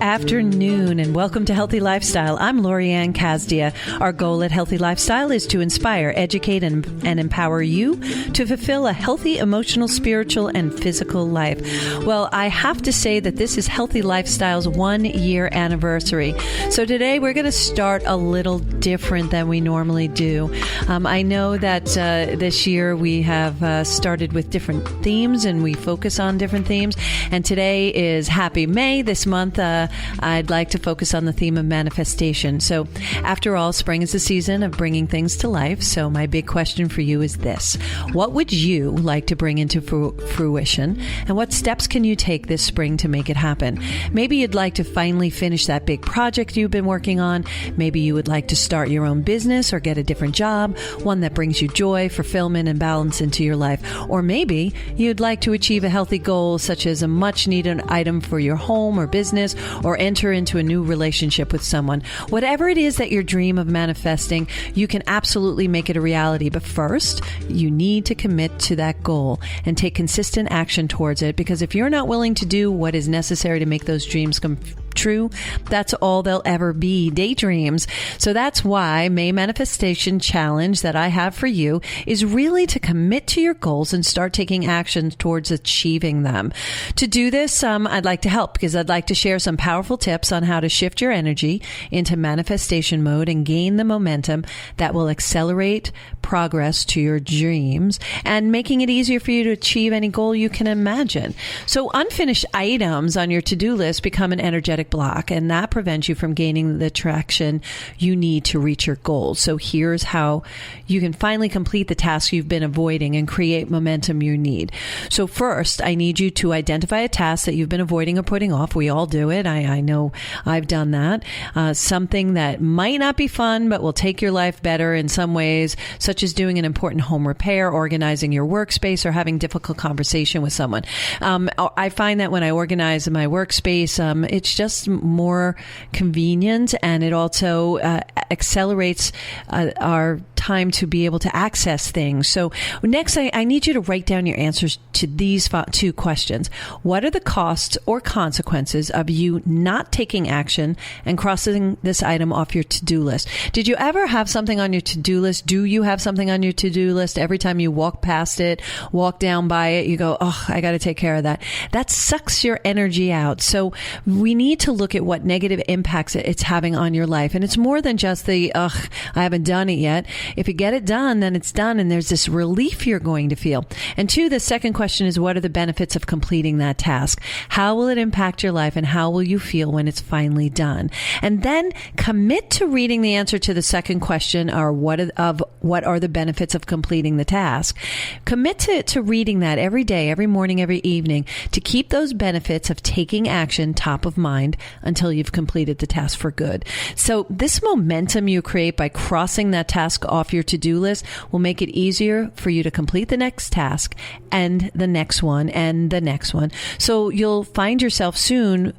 afternoon, and welcome to Healthy Lifestyle. I'm Lorianne Casdia. Our goal at Healthy Lifestyle is to inspire, educate, and empower you to fulfill a healthy, emotional, spiritual, and physical life. Well, I have to say that this is Healthy Lifestyle's 1-year anniversary. So today we're going to start a little different than we normally do. I know that this year we have started with different themes, and we focus on different themes. And today is Happy May. This month, I'd like to focus on the theme of manifestation. So after all, spring is the season of bringing things to life. So my big question for you is this: what would you like to bring into fruition? And what steps can you take this spring to make it happen? Maybe you'd like to finally finish that big project you've been working on. Maybe you would like to start your own business or get a different job, one that brings you joy, fulfillment, and balance into your life. Or maybe you'd like to achieve a healthy goal, such as a much needed item for your home or business, or enter into a new relationship with someone. Whatever it is that your dream of manifesting, you can absolutely make it a reality. But first, you need to commit to that goal and take consistent action towards it, because if you're not willing to do what is necessary to make those dreams come true, that's all they'll ever be, daydreams. So that's why May Manifestation Challenge that I have for you is really to commit to your goals and start taking action towards achieving them. To do this, I'd like to help, because I'd like to share some powerful tips on how to shift your energy into manifestation mode and gain the momentum that will accelerate progress to your dreams and making it easier for you to achieve any goal you can imagine. So unfinished items on your to-do list become an energetic block, and that prevents you from gaining the traction you need to reach your goals. So here's how you can finally complete the task you've been avoiding and create momentum you need. So first, I need you to identify a task that you've been avoiding or putting off. We all do it. I know I've done that. Something that might not be fun, but will take your life better in some ways, such as doing an important home repair, organizing your workspace, or having difficult conversation with someone. I find that when I organize my workspace, it's just more convenient, and it also accelerates our time to be able to access things. So next, I need you to write down your answers to these 2 questions. What are the costs or consequences of you not taking action and crossing this item off your to-do list? Did you ever have something on your to-do list? Do you have something on your to-do list? Every time you walk past it, walk down by it, you go, oh, I got to take care of that. That sucks your energy out. So we need to look at what negative impacts it's having on your life. And it's more than just the, I haven't done it yet. If you get it done, then it's done, and there's this relief you're going to feel. And 2, the second question is, what are the benefits of completing that task? How will it impact your life, and how will you feel when it's finally done? And then commit to reading the answer to the second question, or what are the benefits of completing the task? Commit to reading that every day, every morning, every evening, to keep those benefits of taking action top of mind until you've completed the task for good. So this momentum you create by crossing that task off your to-do list will make it easier for you to complete the next task and the next one and the next one. So you'll find yourself soon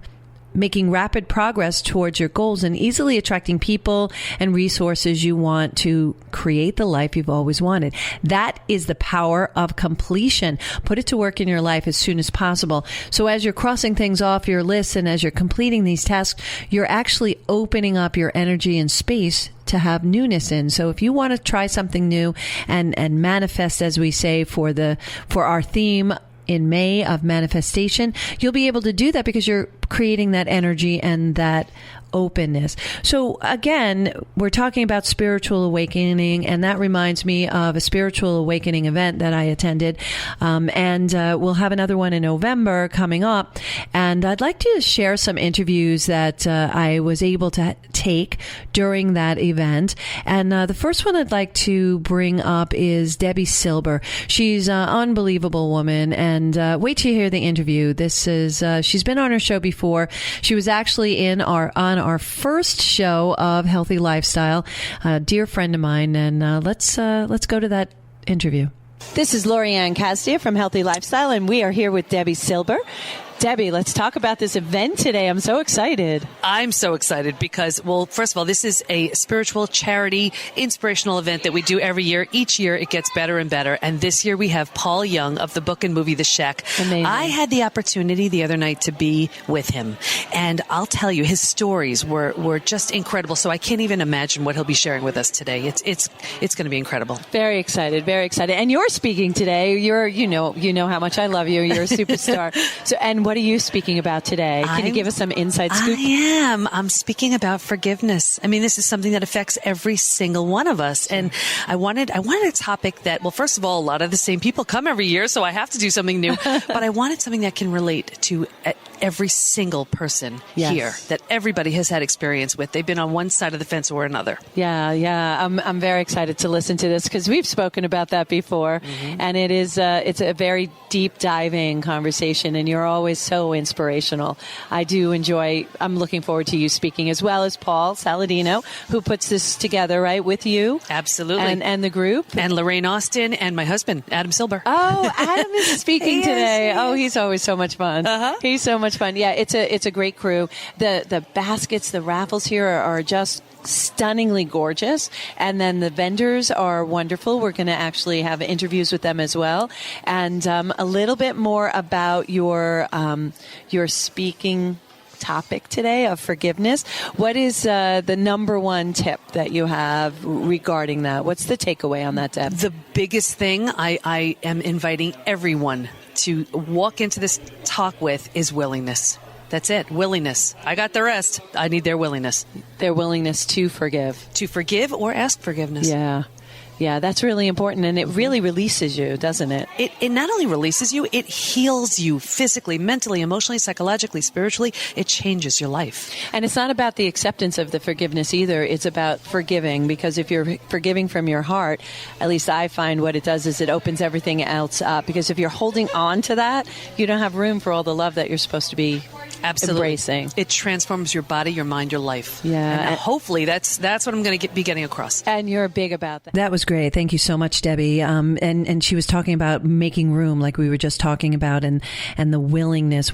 making rapid progress towards your goals and easily attracting people and resources you want to create the life you've always wanted. That is the power of completion. Put it to work in your life as soon as possible. So as you're crossing things off your list and as you're completing these tasks, you're actually opening up your energy and space to have newness in. So if you want to try something new and manifest, as we say, for our theme in May of manifestation, you'll be able to do that because you're creating that energy and that openness. So again, we're talking about spiritual awakening, and that reminds me of a spiritual awakening event that I attended. And we'll have another one in November coming up. And I'd like to share some interviews that I was able to take during that event. And the first one I'd like to bring up is Debbie Silber. She's an unbelievable woman, and wait till you hear the interview. This is she's been on our show before. She was actually on our first show of Healthy Lifestyle, a dear friend of mine, and let's go to that interview. This is Lorianne Casdia from Healthy Lifestyle, and we are here with Debbie Silber. Debbie, let's talk about this event today. I'm so excited. I'm so excited because, well, first of all, this is a spiritual charity inspirational event that we do every year. Each year it gets better and better. And this year we have Paul Young of the book and movie The Shack. Amazing. I had the opportunity the other night to be with him. And I'll tell you, his stories were just incredible. So I can't even imagine what he'll be sharing with us today. It's going to be incredible. Very excited, very excited. And you're speaking today. You know how much I love you. You're a superstar. And what are you speaking about today? Can you give us some inside scoop? I'm speaking about forgiveness. I mean, this is something that affects every single one of us. And I wanted a topic that, well, first of all, a lot of the same people come every year, so I have to do something new. But I wanted something that can relate to every single person here, that everybody has had experience with. They've been on one side of the fence or another. Yeah. I'm very excited to listen to this because we've spoken about that before. Mm-hmm. And it's a very deep diving conversation, and you're always so inspirational. I'm looking forward to you speaking, as well as Paul Saladino, who puts this together, right, with you? Absolutely. And the group. And Lorraine Austin and my husband, Adam Silber. Oh, Adam is speaking today. Oh, he's always so much fun. Uh-huh. He's so much fun. Yeah, it's a great crew. The baskets, the raffles here are just stunningly gorgeous, and then the vendors are wonderful. We're going to actually have interviews with them as well, and a little bit more about your speaking topic today of forgiveness. What is the number one tip that you have regarding that? What's the takeaway on that, Deb? The biggest thing I am inviting everyone to walk into this talk with is willingness. That's it. Willingness. I got the rest. I need their willingness. Their willingness to forgive. To forgive or ask forgiveness. Yeah, that's really important, and it really releases you, doesn't it? It not only releases you, it heals you physically, mentally, emotionally, psychologically, spiritually. It changes your life. And it's not about the acceptance of the forgiveness either. It's about forgiving, because if you're forgiving from your heart, at least I find what it does is it opens everything else up. Because if you're holding on to that, you don't have room for all the love that you're supposed to be embracing. It transforms your body, your mind, your life. Yeah. And hopefully that's what I'm going to be getting across. And you're big about that. That was great. Thank you so much, Debbie. And she was talking about making room, like we were just talking about, and the willingness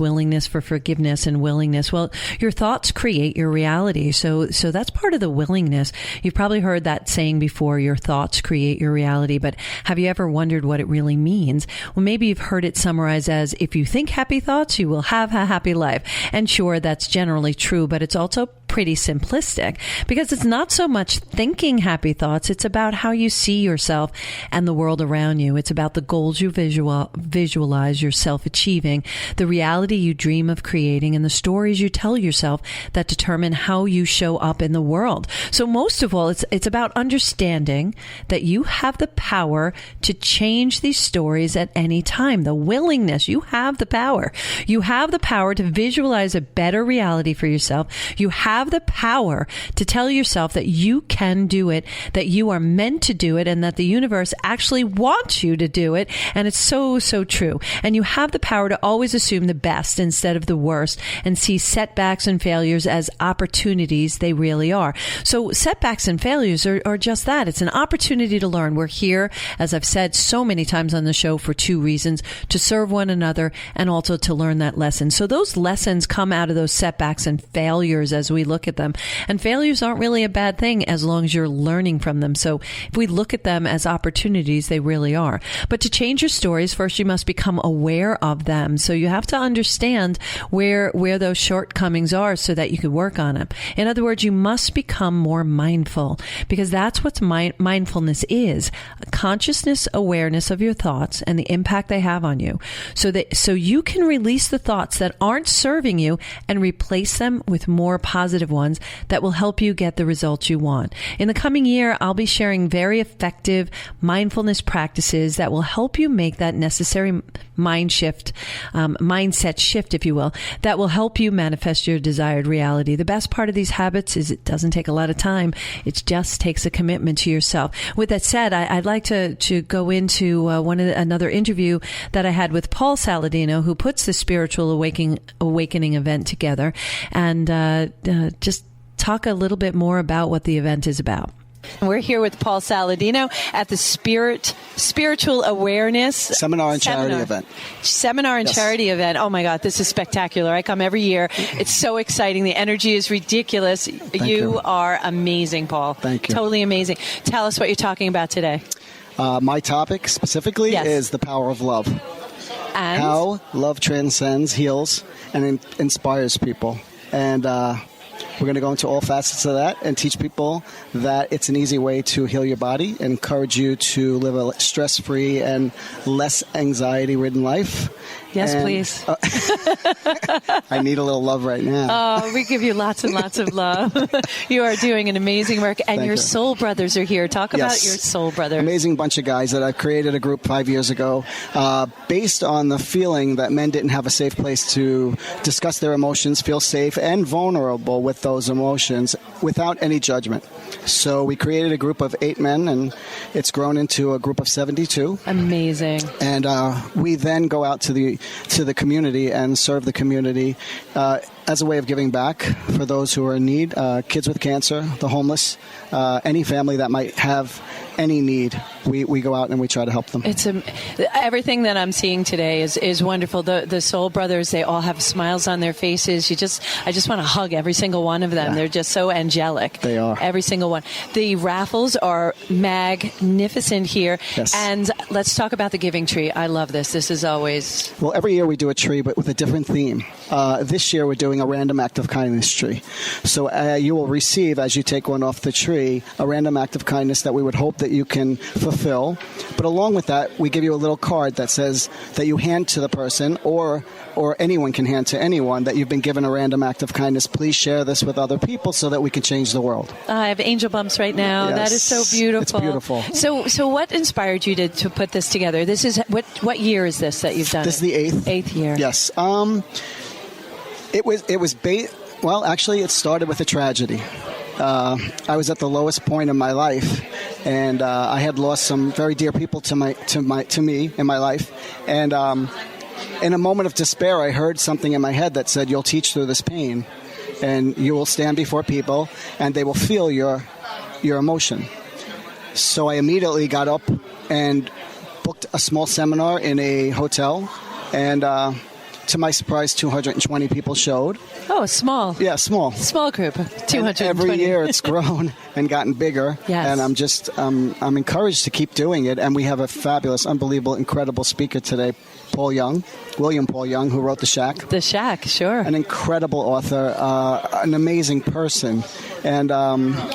for forgiveness and willingness. Well, your thoughts create your reality. So that's part of the willingness. You've probably heard that saying before, your thoughts create your reality, but have you ever wondered what it really means? Well, maybe you've heard it summarized as, if you think happy thoughts, you will have a happy life. And sure, that's generally true, but it's also pretty simplistic, because it's not so much thinking happy thoughts. It's about how you see yourself and the world around you. It's about the goals you visualize yourself achieving, the reality you dream of creating, and the stories you tell yourself that determine how you show up in the world. So most of all, it's about understanding that you have the power to change these stories at any time. The willingness, you have the power. You have the power to visualize a better reality for yourself. You have the power to tell yourself that you can do it, that you are meant to do it, and that the universe actually wants you to do it. And it's so, so true. And you have the power to always assume the best instead of the worst, and see setbacks and failures as opportunities they really are. So setbacks and failures are just that. It's an opportunity to learn. We're here, as I've said so many times on the show, for two reasons: to serve one another and also to learn that lesson. So those lessons come out of those setbacks and failures as we look at them. And failures aren't really a bad thing as long as you're learning from them. So if we look at them as opportunities, they really are. But to change your stories, first you must become aware of them. So you have to understand where those shortcomings are so that you can work on them. In other words, you must become more mindful, because that's what mindfulness is: consciousness, awareness of your thoughts and the impact they have on you, so you can release the thoughts that aren't serving you and replace them with more positive ones that will help you get the results you want. In the coming year, I'll be sharing very effective mindfulness practices that will help you make that necessary mindset shift, if you will, that will help you manifest your desired reality. The best part of these habits is it doesn't take a lot of time. It just takes a commitment to yourself. With that said, I'd like to go into another interview that I had with Paul Saladino, who puts the Spiritual Awakening event together, and just talk a little bit more about what the event is about. We're here with Paul Saladino at the Spiritual Awareness Seminar and Charity event. Seminar and charity event. Oh my God, this is spectacular. I come every year. It's so exciting. The energy is ridiculous. You are amazing, Paul. Thank you. Totally amazing. Tell us what you're talking about today. My topic specifically is the power of love. And how love transcends, heals, and inspires people. And we're going to go into all facets of that and teach people that it's an easy way to heal your body and encourage you to live a stress-free and less anxiety-ridden life. Yes, please. I need a little love right now. Oh, we give you lots and lots of love. You are doing an amazing work, and Thank your you. soul brothers are here. Talk about your soul brothers. Amazing bunch of guys that I created a group 5 years ago based on the feeling that men didn't have a safe place to discuss their emotions, feel safe and vulnerable with those emotions without any judgment. So we created a group of 8 men, and it's grown into a group of 72. Amazing. And we then go out to the community and serve the community as a way of giving back for those who are in need, kids with cancer, the homeless, any family that might have any need. We go out and we try to help them. It's everything that I'm seeing today is wonderful. The soul brothers, they all have smiles on their faces. I just want to hug every single one of them. Yeah. They're just so angelic. They are. Every single one. The raffles are magnificent here. Yes. And let's talk about the giving tree. I love this. This is always... Well, every year we do a tree, but with a different theme. This year we're doing a random act of kindness tree. So you will receive, as you take one off the tree, a random act of kindness that we would hope that you can fulfill. But along with that, we give you a little card that says that you hand to the person, or anyone can hand to anyone, that you've been given a random act of kindness. Please share this with other people so that we can change the world. I have angel bumps right now. Yes. That is so beautiful. It's beautiful. So what inspired you to put this together? This is what year is this that you've done? This is the 8th. 8th year. Yes. Well, actually, it started with a tragedy. I was at the lowest point in my life, and I had lost some very dear people to me in my life. And in a moment of despair, I heard something in my head that said, "You'll teach through this pain, and you will stand before people, and they will feel your emotion." So I immediately got up and booked a small seminar in a hotel, and to my surprise, 220 people showed. Oh, small. Yeah, small. Small group, 220. And every year it's grown and gotten bigger. Yes. And I'm encouraged to keep doing it. And we have a fabulous, unbelievable, incredible speaker today, William Paul Young, who wrote The Shack. The Shack, sure. An incredible author, an amazing person. And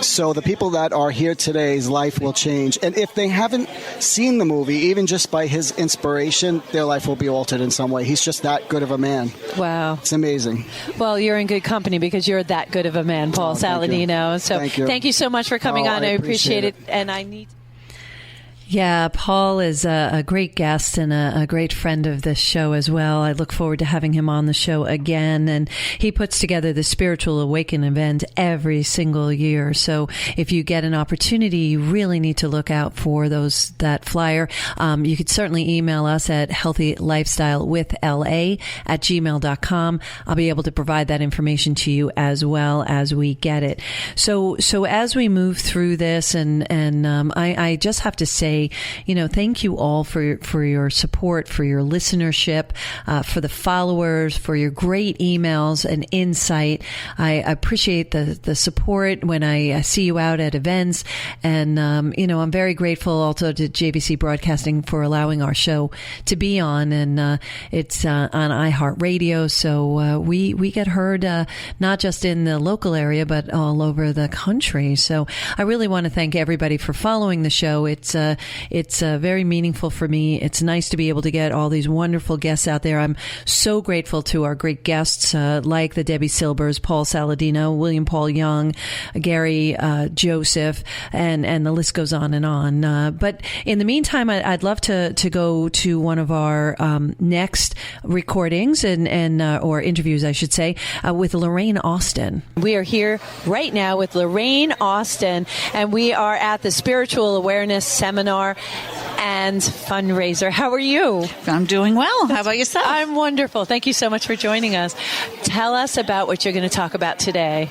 so the people that are here today's life will change. And if they haven't seen the movie, even just by his inspiration, their life will be altered in some way. He's just that good of a man. Wow. It's amazing. Well, you're in good company because you're that good of a man, Paul Saladino. So thank you so much for coming on. I appreciate it. And I need... Yeah, Paul is a great guest and a great friend of this show as well. I look forward to having him on the show again. And he puts together the Spiritual Awaken event every single year. So if you get an opportunity, you really need to look out for that flyer. You could certainly email us at healthylifestylewithla@gmail.com. I'll be able to provide that information to you as well as we get it. So as we move through this, and I just have to say, thank you all for your support, for your listenership, for the followers, for your great emails and insight. I appreciate the support when I see you out at events. And, I'm very grateful also to JVC Broadcasting for allowing our show to be on. And it's on iHeartRadio. So we get heard not just in the local area, but all over the country. So I really want to thank everybody for following the show. It's very meaningful for me. It's nice to be able to get all these wonderful guests out there. I'm so grateful to our great guests like the Debbie Silbers, Paul Saladino, William Paul Young, Gary Joseph, and the list goes on and on. But in the meantime, I'd love to go to one of our next recordings and or interviews, I should say, with Lorraine Austin. We are here right now with Lorraine Austin, and we are at the Spiritual Awareness Seminar seminar and fundraiser. How are you? I'm doing well. How about yourself? I'm wonderful. Thank you so much for joining us. Tell us about what you're going to talk about today.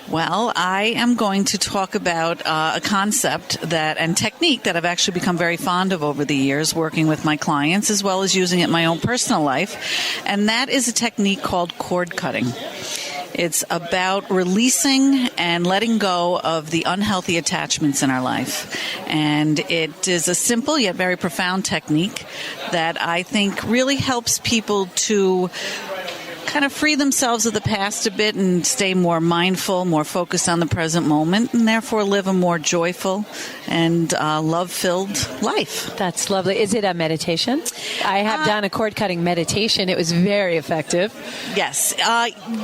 Well, I am going to talk about a concept and technique that I've actually become very fond of over the years, working with my clients as well as using it in my own personal life. And that is a technique called cord cutting. It's about releasing and letting go of the unhealthy attachments in our life. And it is a simple yet very profound technique that I think really helps people to kind of free themselves of the past a bit and stay more mindful, more focused on the present moment, and therefore live a more joyful and love-filled life. That's lovely. Is it a meditation? I have done a cord-cutting meditation. It was very effective. Yes.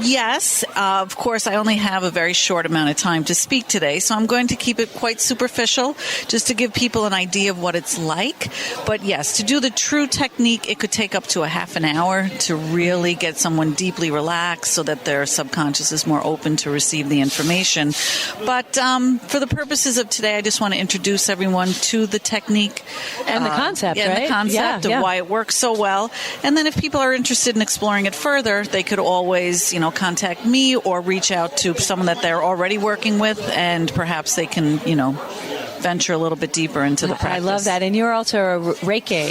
Yes. Of course, I only have a very short amount of time to speak today, so I'm going to keep it quite superficial just to give people an idea of what it's like. But yes, to do the true technique, it could take up to a half an hour to really get someone deeply relaxed so that their subconscious is more open to receive the information. But for the purposes of today, I just want to introduce everyone to the technique. And the concept, right? And the concept of why it works so well. And then if people are interested in exploring it further, they could always, contact me or reach out to someone that they're already working with, and perhaps they can, venture a little bit deeper into the practice. I love that. And you're also a Reiki,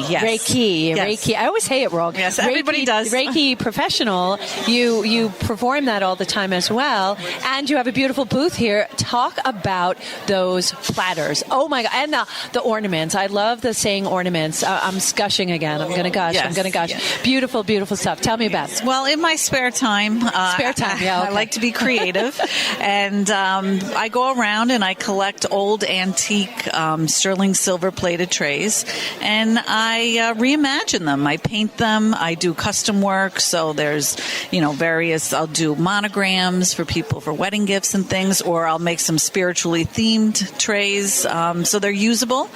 yes. Reiki. I always say it wrong. Yes, Reiki, everybody does. Reiki professional. You perform that all the time as well. And you have a beautiful booth here. Talk about those platters. Oh my God. And the ornaments. I love the saying ornaments. I'm gushing again. I'm going to gush. Yes. I'm going to gush. Yes. Beautiful, beautiful stuff. Tell me about it. Well, in my spare time, I like to be creative. And I go around and I collect old antique sterling silver plated trays, and I reimagine them. I paint them. I do custom work. So there's, various, I'll do monograms for people for wedding gifts and things, or I'll make some spiritually themed trays. So they're usable.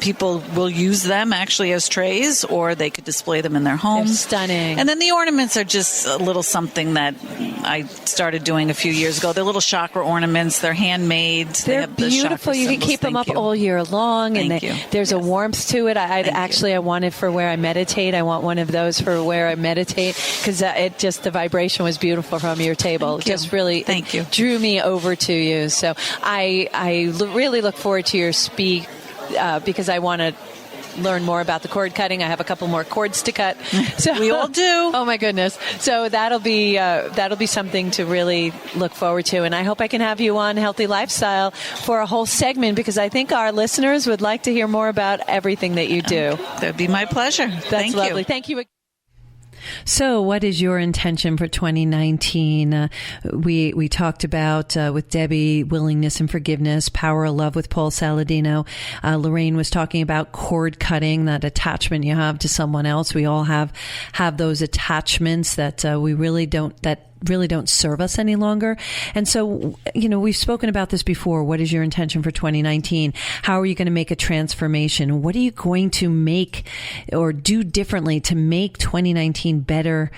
People will use them actually as trays, or they could display them in their homes. They're stunning. And then the ornaments are just a little something that I started doing a few years ago. They're little chakra ornaments. They're handmade. They're beautiful. You can keep them up all year long, and there's a warmth to it. I want it for where I meditate. I want one of those for where I meditate, because the vibration was beautiful from your table. Just really drew me over to you. So I really look forward to your speak because I want to learn more about the cord cutting. I have a couple more cords to cut. So, we all do. Oh my goodness! So that'll be something to really look forward to. And I hope I can have you on Healthy Lifestyle for a whole segment, because I think our listeners would like to hear more about everything that you do. That'd be my pleasure. That's lovely. Thank you. So what is your intention for 2019? We talked about with Debbie, willingness and forgiveness, power of love with Paul Saladino. Lorraine was talking about cord cutting, that attachment you have to someone else. We all have those attachments that we really don't serve us any longer. And so, we've spoken about this before. What is your intention for 2019? How are you going to make a transformation? What are you going to make or do differently to make 2019 better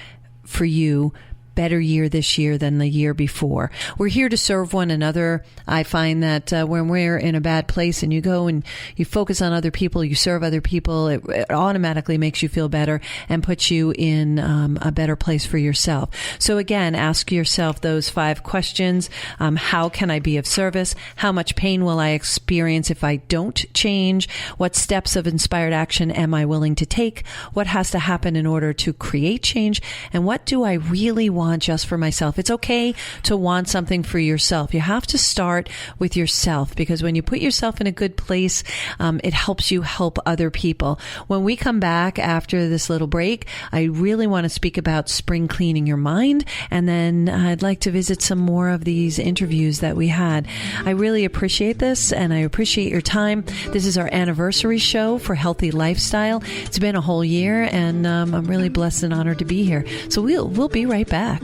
for you? Better year this year than the year before. We're here to serve one another. I find that when we're in a bad place and you go and you focus on other people, you serve other people, it automatically makes you feel better and puts you in a better place for yourself. So again, ask yourself those 5 questions. How can I be of service? How much pain will I experience if I don't change? What steps of inspired action am I willing to take? What has to happen in order to create change? And what do I really want just for myself? It's okay to want something for yourself. You have to start with yourself, because when you put yourself in a good place, it helps you help other people. When we come back after this little break, I really want to speak about spring cleaning your mind, and then I'd like to visit some more of these interviews that we had. I really appreciate this, and I appreciate your time. This is our anniversary show for Healthy Lifestyle. It's been a whole year, and I'm really blessed and honored to be here. So we'll be right back.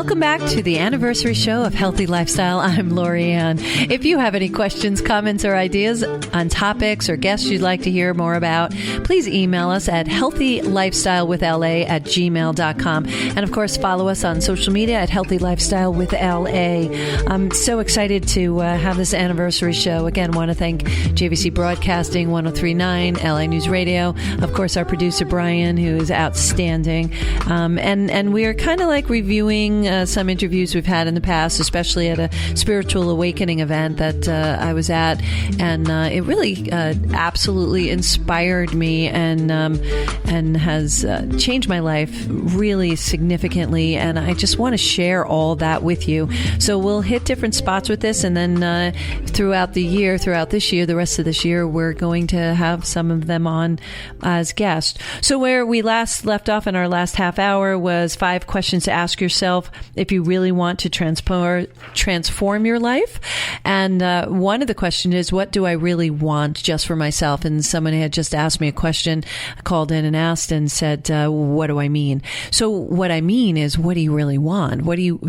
Welcome back to the anniversary show of Healthy Lifestyle. I'm Lori Ann. If you have any questions, comments, or ideas on topics or guests you'd like to hear more about, please email us at healthylifestylewithla@gmail.com. And of course, follow us on social media at Healthy Lifestyle with LA. I'm so excited to have this anniversary show. Again, want to thank JVC Broadcasting, 103.9, LA News Radio. Of course, our producer, Brian, who is outstanding. And we are kind of like reviewing some interviews we've had in the past, especially at a spiritual awakening event that I was at, and it really absolutely inspired me and has changed my life really significantly. And I just want to share all that with you. So we'll hit different spots with this, and then throughout this year, the rest of this year, we're going to have some of them on as guests. So where we last left off in our last half hour was 5 questions to ask yourself if you really want to transform your life. And one of the questions is, what do I really want just for myself? And someone had just asked me a question, called in and asked and said, what do I mean? So what I mean is, what do you really want? What are you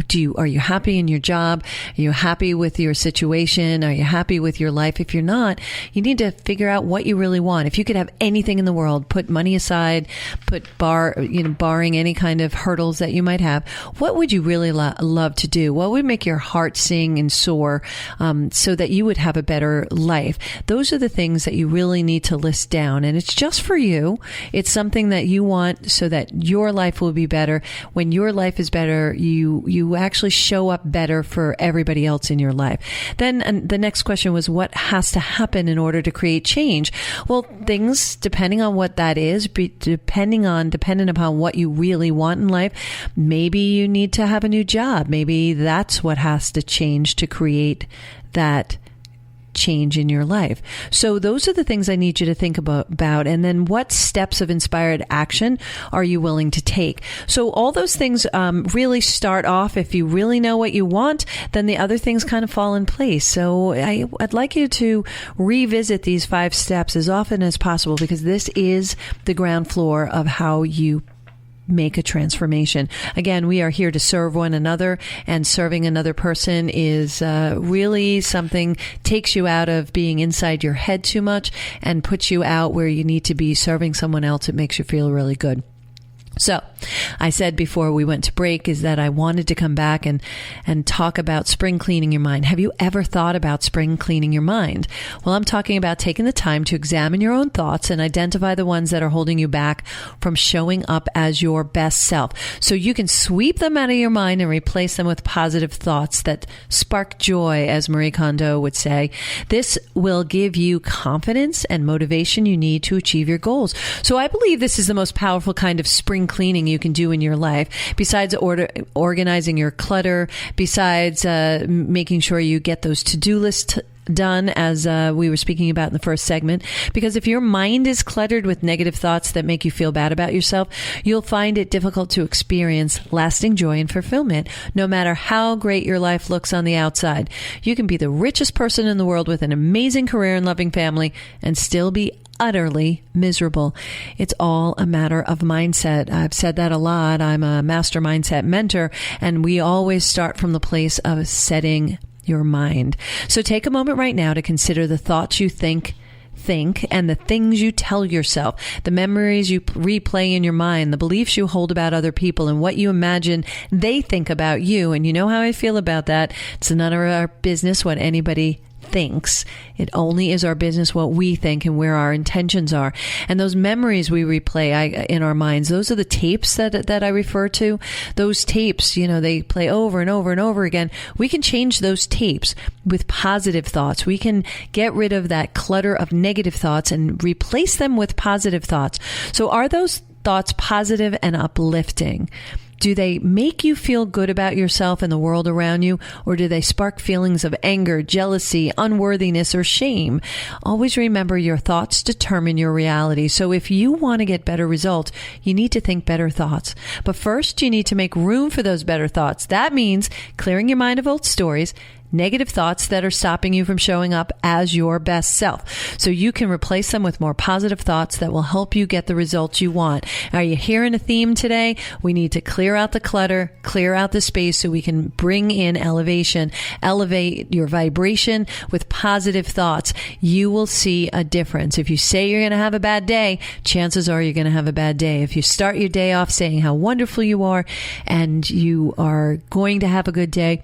happy in your job? Are you happy with your situation? Are you happy with your life? If you're not, you need to figure out what you really want. If you could have anything in the world, put money aside, barring any kind of hurdles that you might have, what would you really love to do? What would make your heart sing and soar so that you would have a better life? Those are the things that you really need to list down. And it's just for you. It's something that you want so that your life will be better. When your life is better, you actually show up better for everybody else in your life. Then the next question was, what has to happen in order to create change? Well, things, depending on what that is, dependent upon what you really want in life, maybe you need to have a new job. Maybe that's what has to change to create that change in your life. So those are the things I need you to think about. And then what steps of inspired action are you willing to take? So all those things really start off. If you really know what you want, then the other things kind of fall in place. So I'd like you to revisit these 5 steps as often as possible, because this is the ground floor of how you make a transformation. Again, we are here to serve one another, and serving another person is really something, takes you out of being inside your head too much and puts you out where you need to be serving someone else. It makes you feel really good. So I said before we went to break is that I wanted to come back and talk about spring cleaning your mind. Have you ever thought about spring cleaning your mind? Well, I'm talking about taking the time to examine your own thoughts and identify the ones that are holding you back from showing up as your best self. So you can sweep them out of your mind and replace them with positive thoughts that spark joy, as Marie Kondo would say. This will give you confidence and motivation you need to achieve your goals. So I believe this is the most powerful kind of spring cleaning you can do in your life, besides organizing your clutter, besides making sure you get those to-do lists done, as we were speaking about in the first segment. Because if your mind is cluttered with negative thoughts that make you feel bad about yourself, you'll find it difficult to experience lasting joy and fulfillment, no matter how great your life looks on the outside. You can be the richest person in the world with an amazing career and loving family and still be utterly miserable. It's all a matter of mindset. I've said that a lot. I'm a master mindset mentor, and we always start from the place of setting your mind. So take a moment right now to consider the thoughts you think, and the things you tell yourself, the memories you replay in your mind, the beliefs you hold about other people, and what you imagine they think about you. And you know how I feel about that. It's none of our business what anybody thinks. It only is our business what we think and where our intentions are. And those memories we replay in our minds, those are the tapes that I refer to. Those tapes, they play over and over and over again. We can change those tapes with positive thoughts. We can get rid of that clutter of negative thoughts and replace them with positive thoughts. So are those thoughts positive and uplifting? Do they make you feel good about yourself and the world around you, or do they spark feelings of anger, jealousy, unworthiness, or shame? Always remember, your thoughts determine your reality. So if you want to get better results, you need to think better thoughts. But first, you need to make room for those better thoughts. That means clearing your mind of old stories, negative thoughts that are stopping you from showing up as your best self. So you can replace them with more positive thoughts that will help you get the results you want. Are you hearing a theme today? We need to clear out the clutter, clear out the space so we can bring in elevation, elevate your vibration with positive thoughts. You will see a difference. If you say you're going to have a bad day, chances are you're going to have a bad day. If you start your day off saying how wonderful you are and you are going to have a good day,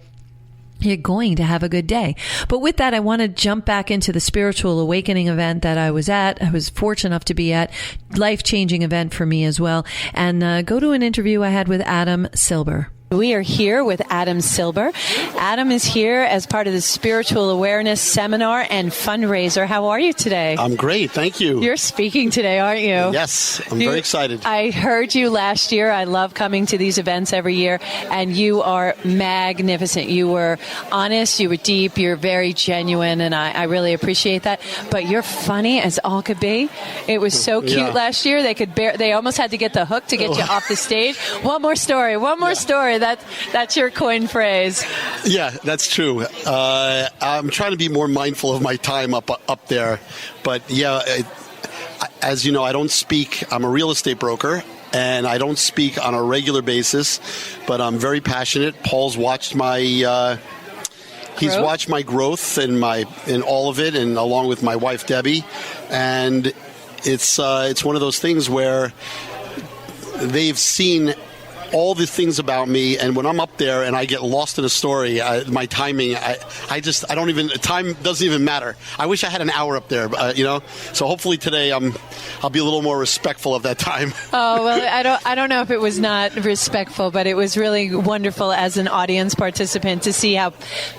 you're going to have a good day. But with that, I want to jump back into the spiritual awakening event that I was at. I was fortunate enough to be at. Life-changing event for me as well. And go to an interview I had with Adam Silber. We are here with Adam Silber. Adam is here as part of the Spiritual Awareness Seminar and Fundraiser. How are you today? I'm great, thank you. You're speaking today, aren't you? Yes, I'm very excited. I heard you last year. I love coming to these events every year, and you are magnificent. You were honest, you were deep, you're very genuine, and I really appreciate that. But you're funny as all could be. It was so cute last year. They almost had to get the hook to get you off the stage. One more story. That's your coin phrase. Yeah, that's true. I'm trying to be more mindful of my time up there. But yeah, as you know, I don't speak. I'm a real estate broker, and I don't speak on a regular basis. But I'm very passionate. Paul's watched my. He's watched my growth and all of it, and along with my wife Debbie, and it's one of ththose things where they've seen all the things about me, and when I'm up there and I get lost in a story, my timing, time doesn't even matter. I wish I had an hour up there, So hopefully today I'll be a little more respectful of that time. Oh, well, I don't know if it was not respectful, but it was really wonderful as an audience participant to see how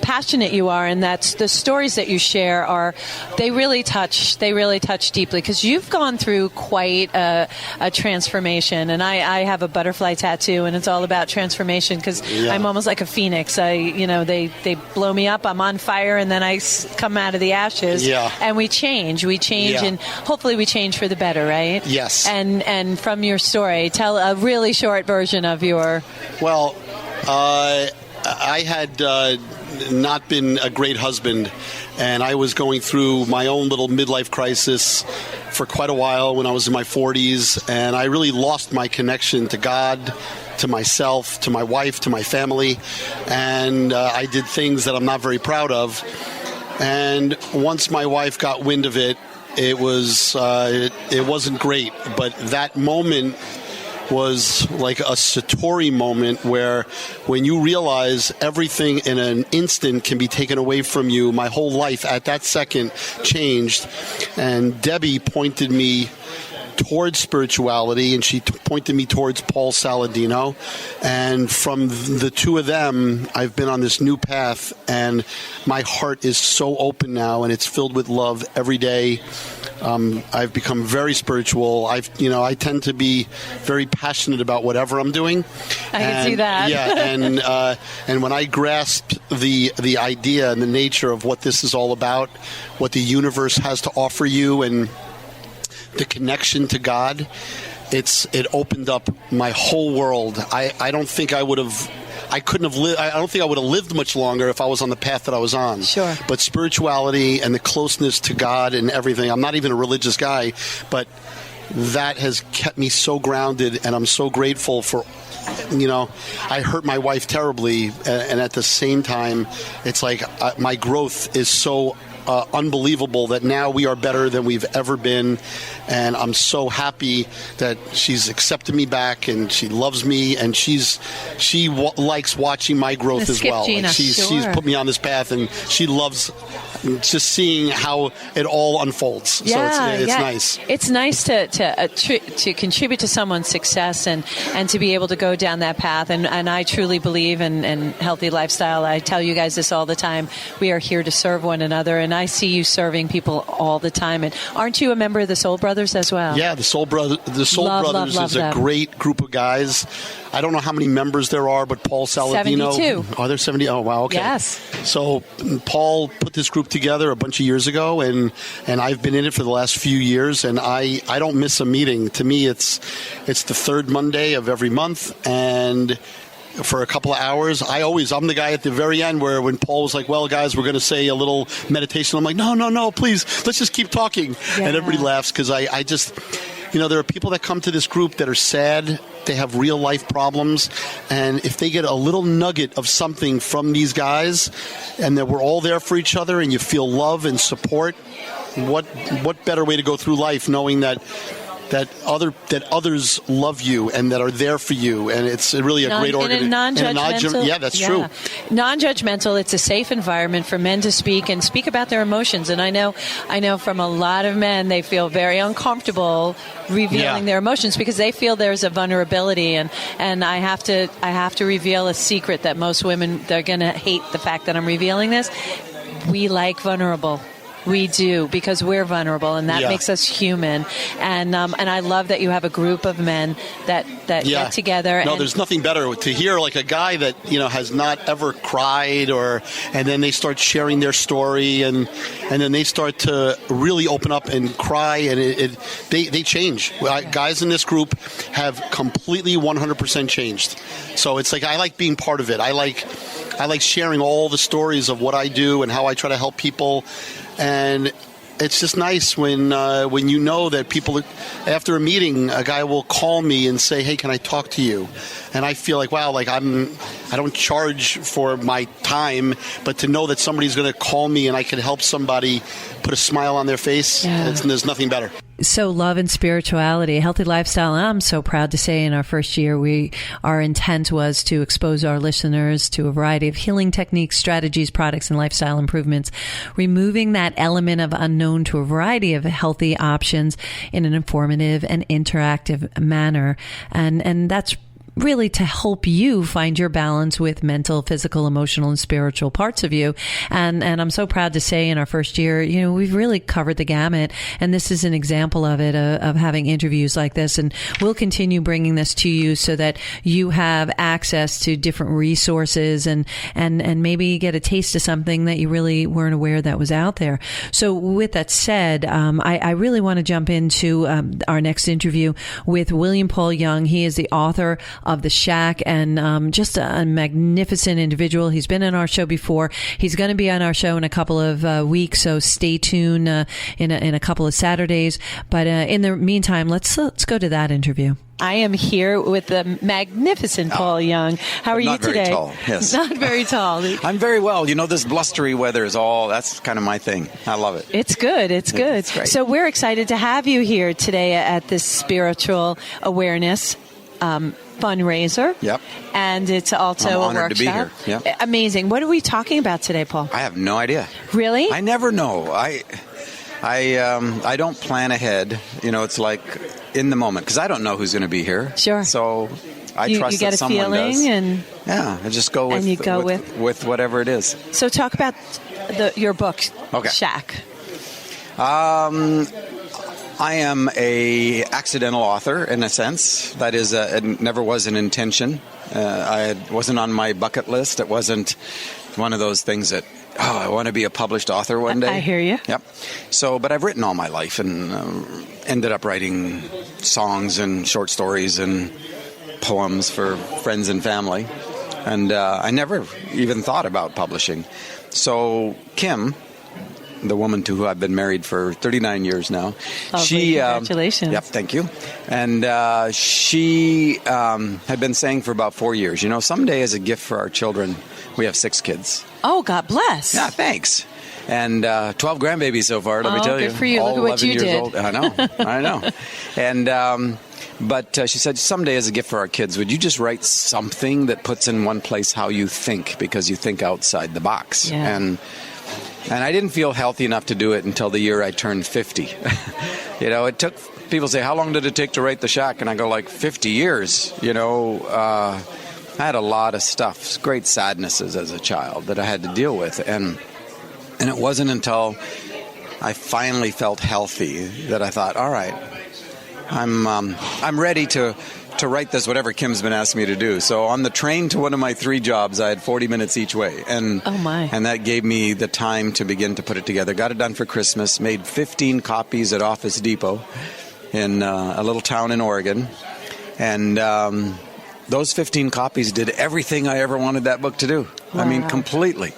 passionate you are, and that's the stories that you share they really touch deeply, because you've gone through quite a transformation, and I have a butterfly tattoo, and it's all about transformation, because I'm almost like a phoenix. They blow me up, I'm on fire, and then I come out of the ashes, and we change, and hopefully we change for the better, right? Yes. And from your story, tell a really short version of your... Well, I had not been a great husband, and I was going through my own little midlife crisis for quite a while when I was in my 40s, and I really lost my connection to God, to myself, to my wife, to my family, and I did things that I'm not very proud of. And once my wife got wind of it, it wasn't great, but that moment was like a Satori moment, where when you realize everything in an instant can be taken away from you, my whole life at that second changed. And Debbie pointed me towards spirituality, and she pointed me towards Paul Saladino, and from the two of them I've been on this new path, and my heart is so open now, and it's filled with love every day. I've become very spiritual. I tend to be very passionate about whatever I'm doing. I can see that. Yeah, and when I grasped the idea and the nature of what this is all about, what the universe has to offer you, and the connection to God, it opened up my whole world. I don't think I would have lived much longer if I was on the path that I was on. Sure. But spirituality and the closeness to God and everything, I'm not even a religious guy, but that has kept me so grounded, and I'm so grateful for, I hurt my wife terribly, and at the same time, it's like my growth is so unbelievable that now we are better than we've ever been, and I'm so happy that she's accepted me back, and she loves me, and she likes watching my growth as well. Like she's put me on this path, and she loves just seeing how it all unfolds. Yeah, so it's nice. It's nice to contribute to someone's success and to be able to go down that path. And I truly believe in healthy lifestyle. I tell you guys this all the time. We are here to serve one another, and I see you serving people all the time. And aren't you a member of the Soul Brothers as well? Yeah, the Soul Brothers is a great group of guys. I don't know how many members there are, but Paul Saladino. 72. Are there 70? Oh, wow. Okay. Yes. So Paul put this group together a bunch of years ago, and I've been in it for the last few years, and I don't miss a meeting. To me, it's the third Monday of every month, and for a couple of hours. I'm the guy at the very end where when Paul was like, well, guys, we're going to say a little meditation. I'm like, no, please, let's just keep talking. Yeah. And everybody laughs because I just, there are people that come to this group that are sad. They have real life problems. And if they get a little nugget of something from these guys and that we're all there for each other and you feel love and support, what better way to go through life knowing that others love you and that are there for you, and it's really a great organization. Non-judgmental. Yeah, that's true. Non-judgmental. It's a safe environment for men to speak about their emotions. And I know from a lot of men, they feel very uncomfortable revealing their emotions because they feel there's a vulnerability. And I have to reveal a secret that most women, they're going to hate the fact that I'm revealing this. We like vulnerable. We do, because we're vulnerable, and that makes us human. And I love that you have a group of men that get together. No, there's nothing better to hear like a guy that has not ever cried, and then they start sharing their story, and then they start to really open up and cry, and they change. Guys in this group have completely 100% changed. So it's like I like being part of it. I like sharing all the stories of what I do and how I try to help people. And it's just nice when you know that people, after a meeting, a guy will call me and say, hey, can I talk to you? And I feel like, wow, like I don't charge for my time, but to know that somebody's going to call me and I can help somebody put a smile on their face, there's nothing better. So love and spirituality, healthy lifestyle. And I'm so proud to say in our first year, our intent was to expose our listeners to a variety of healing techniques, strategies, products, and lifestyle improvements, removing that element of unknown to a variety of healthy options in an informative and interactive manner. And that's really to help you find your balance with mental, physical, emotional, and spiritual parts of you. And I'm so proud to say in our first year, we've really covered the gamut. And this is an example of it, of having interviews like this. And we'll continue bringing this to you so that you have access to different resources and maybe get a taste of something that you really weren't aware that was out there. So with that said, I really want to jump into our next interview with William Paul Young. He is the author of The Shack, and just a magnificent individual. He's been on our show before. He's going to be on our show in a couple of weeks, so stay tuned in a couple of Saturdays. But in the meantime, let's go to that interview. I am here with the magnificent Paul Young. How are you today? Not very tall, yes. Not very tall. I'm very well. This blustery weather that's kind of my thing. I love it. It's good. It's good. It's great. So we're excited to have you here today at this spiritual awareness fundraiser. Yep. And it's also I'm a honored workshop. to be here. Yep. Amazing. What are we talking about today, Paul? I have no idea. Really? I never know. I don't plan ahead. It's like in the moment, because I don't know who's going to be here. Sure. So I trust you get that someone feeling does. And I just go with with whatever it is. So talk about your book, okay. Shack. I am a accidental author in a sense. That is, it never was an intention. It wasn't on my bucket list. It wasn't one of those things that, I want to be a published author one day. I hear you. Yep. So, but I've written all my life and ended up writing songs and short stories and poems for friends and family. And I never even thought about publishing. So Kim, the woman to who I've been married for 39 years now. Congratulations. Yep, thank you. And she had been saying for about 4 years, someday as a gift for our children, we have 6 kids. Oh, God bless. Yeah, thanks. And 12 grandbabies so far, let me tell you. Good for you. All Look at what you did. Old. I know. And but she said, someday as a gift for our kids, would you just write something that puts in one place how you think, because you think outside the box. Yeah. And I didn't feel healthy enough to do it until the year I turned 50. It took, people say, how long did it take to write The Shack? And I go, 50 years. I had a lot of stuff, great sadnesses as a child that I had to deal with. And it wasn't until I finally felt healthy that I thought, all right, I'm ready to write this, whatever Kim's been asking me to do. So on the train to one of my 3 jobs, I had 40 minutes each way. And and that gave me the time to begin to put it together. Got it done for Christmas, made 15 copies at Office Depot in a little town in Oregon. And those 15 copies did everything I ever wanted that book to do. Wow. I mean, completely.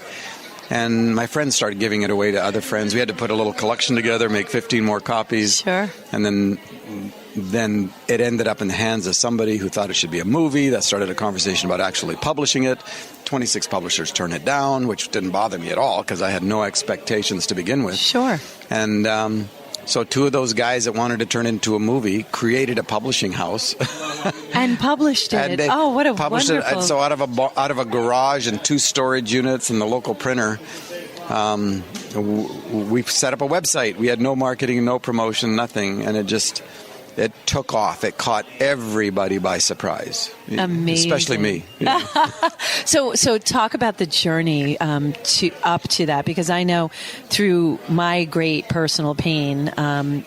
And my friends started giving it away to other friends. We had to put a little collection together, make 15 more copies. Sure. And then it ended up in the hands of somebody who thought it should be a movie. That started a conversation about actually publishing it. 26 publishers turned it down, which didn't bother me at all because I had no expectations to begin with. Sure. And so two of those guys that wanted to turn it into a movie created a publishing house. And published it. And they oh, what a published wonderful... it. So out of a garage and 2 storage units and the local printer, we set up a website. We had no marketing, no promotion, nothing, and it took off. It caught everybody by surprise. Amazing. Especially me. So talk about the journey up to that, because I know through my great personal pain,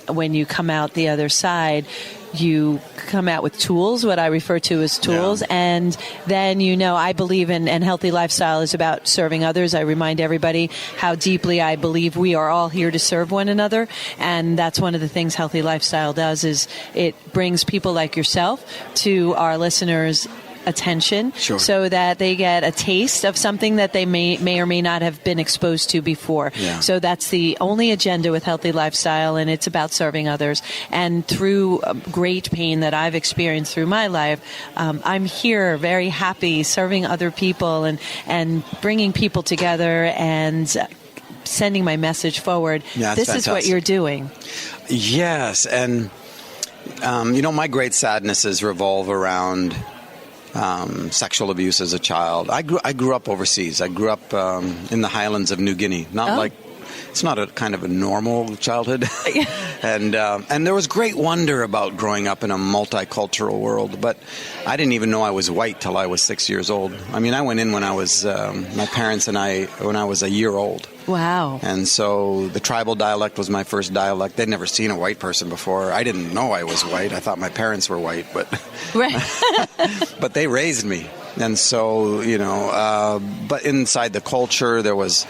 when you come out the other side, you come out with tools, what I refer to as tools, and then I believe in, and healthy lifestyle is about serving others. I remind everybody how deeply I believe we are all here to serve one another, and that's one of the things healthy lifestyle does, is it brings people like yourself to our listeners' attention, so that they get a taste of something that they may or may not have been exposed to before. So that's the only agenda with healthy lifestyle, and it's about serving others. And through great pain that I've experienced through my life, I'm here very happy serving other people and bringing people together and sending my message forward. This is what you're doing. Yes, and my great sadnesses revolve around sexual abuse as a child. I grew up overseas. I grew up in the highlands of New Guinea. It's not a kind of a normal childhood. And there was great wonder about growing up in a multicultural world, but I didn't even know I was white till I was 6 years old. I mean, I went in when I was, my parents and I, when I was a year old. Wow. And so the tribal dialect was my first dialect. They'd never seen a white person before. I didn't know I was white. I thought my parents were white, but but they raised me. And so, but inside the culture, there was,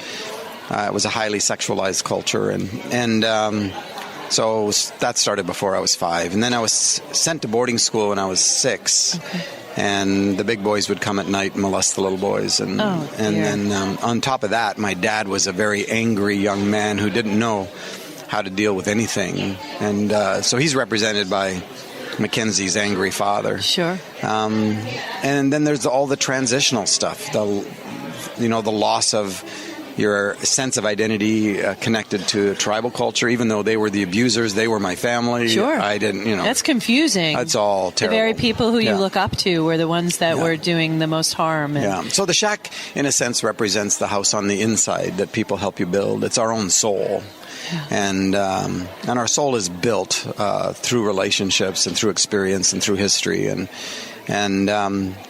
it was a highly sexualized culture. And so that started before I was 5. And then I was sent to boarding school when I was 6. Okay. And the big boys would come at night and molest the little boys. And then on top of that, my dad was a very angry young man who didn't know how to deal with anything. And so he's represented by Mackenzie's angry father. Sure. And then there's all the transitional stuff, the loss of your sense of identity connected to tribal culture. Even though they were the abusers, they were my family. Sure. I didn't, That's confusing. That's all terrible. The very people who you look up to were the ones that were doing the most harm. So the shack, in a sense, represents the house on the inside that people help you build. It's our own soul. And our soul is built through relationships and through experience and through history. And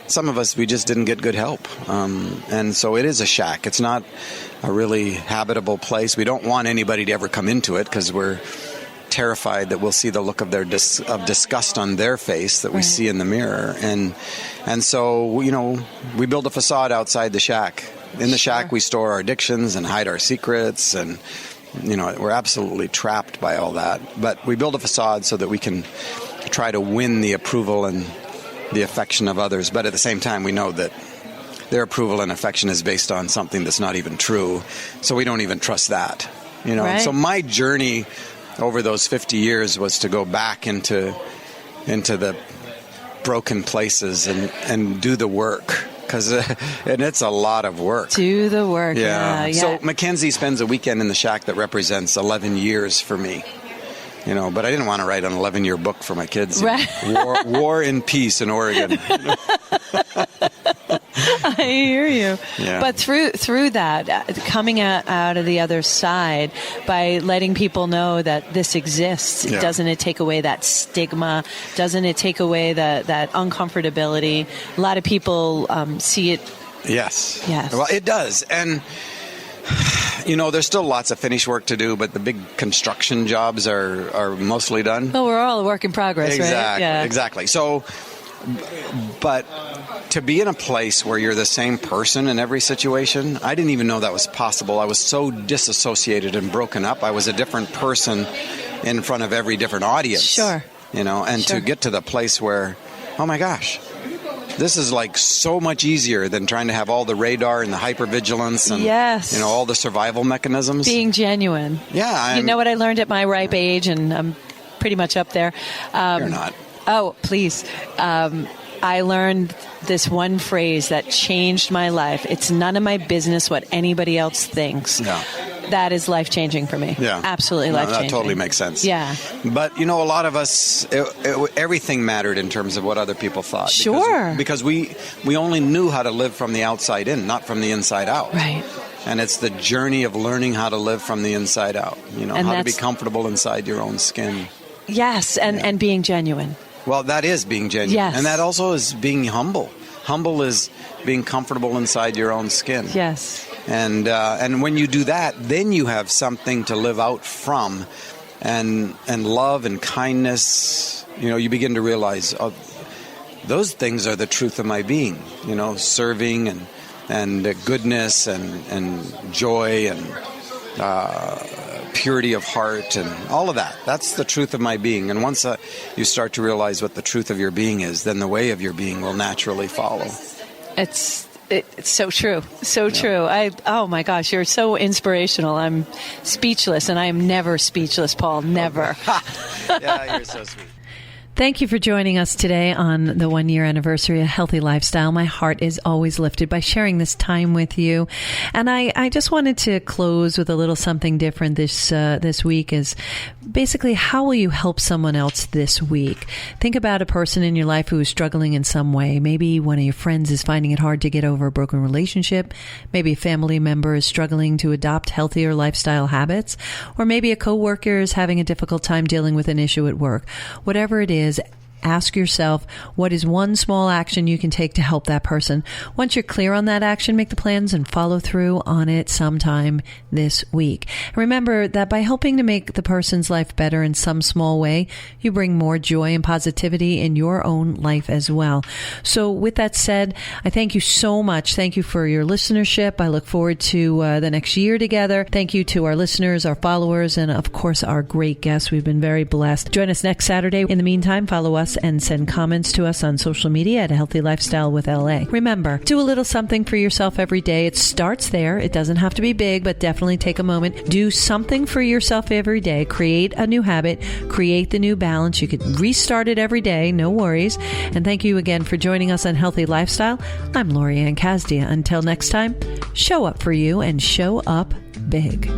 some of us, we just didn't get good help. And so it is a shack. It's not a really habitable place. We don't want anybody to ever come into it because we're terrified that we'll see the look of disgust on their face that we see in the mirror. And so, we build a facade outside the shack. In the shack, we store our addictions and hide our secrets, and we're absolutely trapped by all that. But we build a facade so that we can try to win the approval and the affection of others. But at the same time, we know that their approval and affection is based on something that's not even true. So we don't even trust that. Right. So my journey over those 50 years was to go back into the broken places and do the work. And it's a lot of work. Do the work. Yeah. So Mackenzie spends a weekend in the shack that represents 11 years for me. But I didn't want to write an 11-year book for my kids. Right. War and peace in Oregon. I hear you. Yeah. But through that, coming out of the other side, by letting people know that this exists, doesn't it take away that stigma? Doesn't it take away that uncomfortability? A lot of people see it. Yes. Yes. Well, it does. And there's still lots of finish work to do, but the big construction jobs are mostly done. Well, we're all a work in progress, right? Yeah. Exactly. So, but to be in a place where you're the same person in every situation, I didn't even know that was possible. I was so disassociated and broken up. I was a different person in front of every different audience. Sure. To get to the place where, oh my gosh, this is like so much easier than trying to have all the radar and the hypervigilance and Yes. all the survival mechanisms. Being genuine. Yeah. You know what I learned at my ripe age, and I'm pretty much up there. You're not. Oh, please. I learned this one phrase that changed my life. It's none of my business what anybody else thinks. Yeah. That is life-changing for me. Yeah. Absolutely No, life-changing. that totally makes sense. Yeah. But, a lot of us, everything mattered in terms of what other people thought. Sure. Because we only knew how to live from the outside in, not from the inside out. Right. And it's the journey of learning how to live from the inside out. How to be comfortable inside your own skin. Yes, and being genuine. Well, that is being genuine. Yes. And that also is being humble. Humble is being comfortable inside your own skin. Yes. And when you do that, then you have something to live out from. And love and kindness, you begin to realize those things are the truth of my being. Serving and goodness and joy and purity of heart and all of that. That's the truth of my being. And once you start to realize what the truth of your being is, then the way of your being will naturally follow. It's so true. So true. Oh my gosh, you're so inspirational. I'm speechless, and I am never speechless, Paul. Never. Yeah, you're so sweet. Thank you for joining us today on the 1-year anniversary of Healthy Lifestyle. My heart is always lifted by sharing this time with you. And I just wanted to close with a little something different this week is basically, how will you help someone else this week? Think about a person in your life who is struggling in some way. Maybe one of your friends is finding it hard to get over a broken relationship. Maybe a family member is struggling to adopt healthier lifestyle habits. Or maybe a coworker is having a difficult time dealing with an issue at work. Whatever it is, ask yourself, what is one small action you can take to help that person? Once you're clear on that action, make the plans and follow through on it sometime this week. Remember that by helping to make the person's life better in some small way, you bring more joy and positivity in your own life as well. So with that said, I thank you so much. Thank you for your listenership. I look forward to the next year together. Thank you to our listeners, our followers, and of course, our great guests. We've been very blessed. Join us next Saturday. In the meantime, follow us and send comments to us on social media at Healthy Lifestyle with LA. Remember, do a little something for yourself every day. It starts there. It doesn't have to be big, but definitely take a moment. Do something for yourself every day. Create a new habit. Create the new balance. You could restart it every day. No worries. And thank you again for joining us on Healthy Lifestyle. I'm Lori Ann Casdia. Until next time, show up for you and show up big.